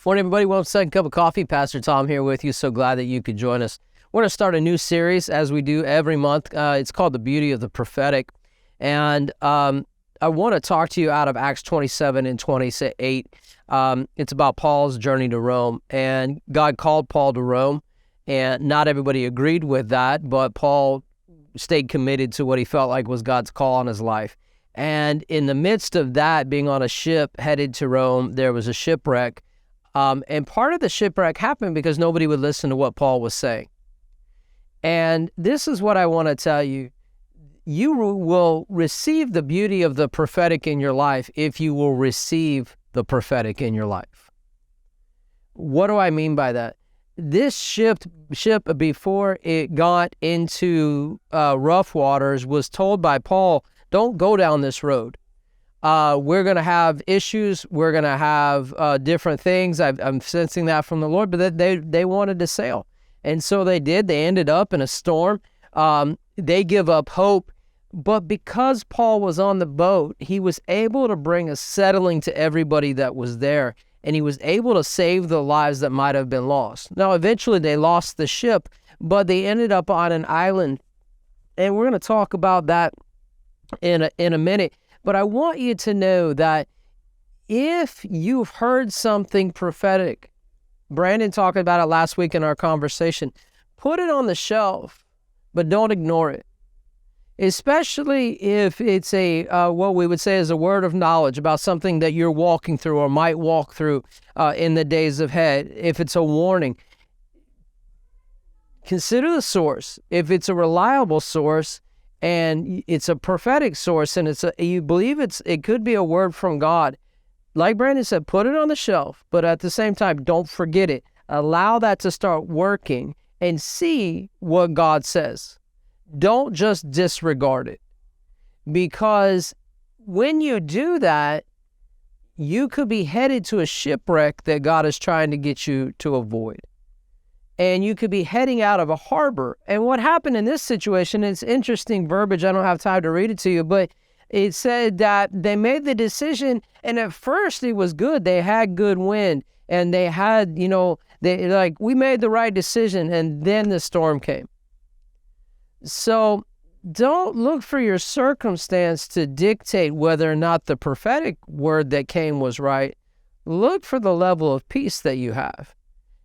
Morning, everybody. Welcome to Second Cup of Coffee. Pastor Tom here with you. So glad that you could join us. We're going to start a new series as we do every month. It's called The Beauty of the Prophetic. And I want to talk to you out of Acts 27 and 28. It's about Paul's journey to Rome. And God called Paul to Rome. And not everybody agreed with that, but Paul stayed committed to what he felt like was God's call on his life. And in the midst of that, being on a ship headed to Rome, there was a shipwreck. And part of the shipwreck happened because nobody would listen to what Paul was saying. And this is what I want to tell you. You will receive the beauty of the prophetic in your life if you will receive the prophetic in your life. What do I mean by that? This ship before it got into rough waters was told by Paul, don't go down this road. We're going to have issues. We're going to have different things. I'm sensing that from the Lord, but they wanted to sail. And so they did. They ended up in a storm. They give up hope. But because Paul was on the boat, he was able to bring a settling to everybody that was there. And he was able to save the lives that might have been lost. Now, eventually they lost the ship, but they ended up on an island. And we're going to talk about that in a minute. But I want you to know that if you've heard something prophetic, Brandon talked about it last week in our conversation, put it on the shelf, but don't ignore it. Especially if it's what we would say is a word of knowledge about something that you're walking through or might walk through in the days ahead. If it's a warning, consider the source. If it's a reliable source, and it's a prophetic source, and you believe it could be a word from God. Like Brandon said, put it on the shelf, but at the same time, don't forget it. Allow that to start working and see what God says. Don't just disregard it. Because when you do that, you could be headed to a shipwreck that God is trying to get you to avoid. And you could be heading out of a harbor. And what happened in this situation, it's interesting verbiage. I don't have time to read it to you, but it said that they made the decision, and at first it was good. They had good wind, and they had, we made the right decision, and then the storm came. So don't look for your circumstance to dictate whether or not the prophetic word that came was right. Look for the level of peace that you have.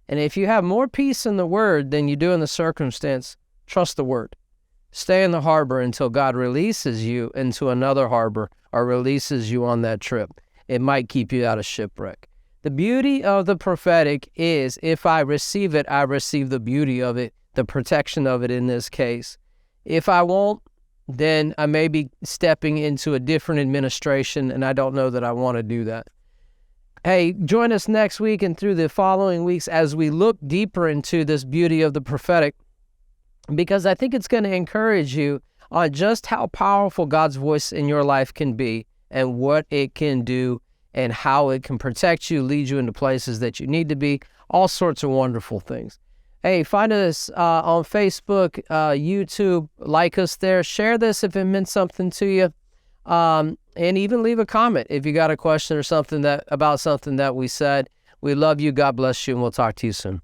And if you have more peace in the word than you do in the circumstance, trust the word. Stay in the harbor until God releases you into another harbor or releases you on that trip. It might keep you out of shipwreck. The beauty of the prophetic is if I receive it, I receive the beauty of it, the protection of it in this case. If I won't, then I may be stepping into a different administration, and I don't know that I want to do that. Hey, join us next week and through the following weeks as we look deeper into this beauty of the prophetic, because I think it's going to encourage you on just how powerful God's voice in your life can be and what it can do and how it can protect you, lead you into places that you need to be, all sorts of wonderful things. Hey, find us on Facebook, YouTube, like us there, share this if it meant something to you. And even leave a comment if you got a question or something about something that we said. We love you. God bless you, and we'll talk to you soon.